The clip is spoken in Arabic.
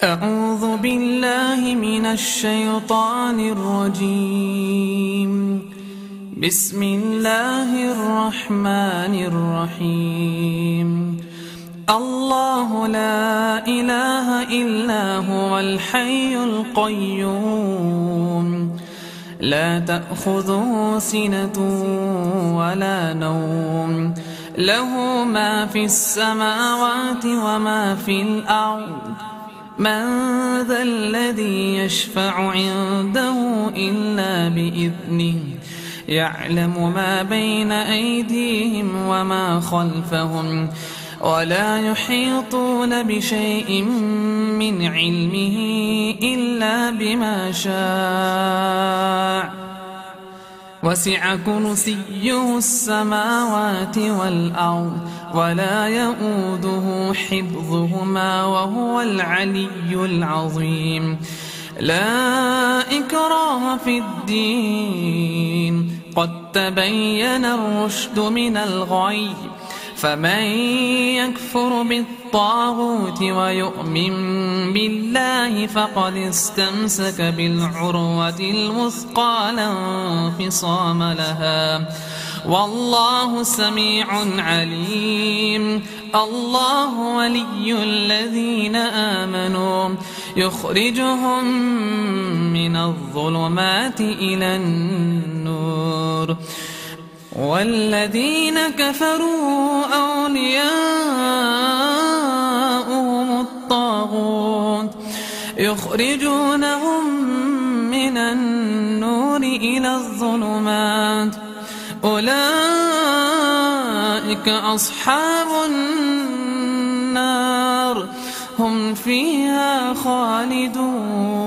أعوذ بالله من الشيطان الرجيم. بسم الله الرحمن الرحيم. الله لا إله إلا هو الحي القيوم، لا تأخذه سنة ولا نوم، له ما في السماوات وما في الأرض. من ذا الذي يشفع عنده إلا بإذنه، يعلم ما بين أيديهم وما خلفهم، ولا يحيطون بشيء من علمه إلا بما شاء. وسع كرسيه السماوات والأرض، ولا يؤوده حفظهما، وهو العلي العظيم. لا إكراه في الدين، قد تبين الرشد من الغي، فمن يكفر بالطاغوت ويؤمن بالله فقد استمسك بالعروة الوثقى لا انفصام لها، والله سميع عليم. الله ولي الذين آمنوا، يخرجهم من الظلمات إلى النور، والذين كفروا أولياؤهم الطاغوت، يخرجونهم من النور إلى الظلمات. أولئك أصحاب النار، هم فيها خالدون.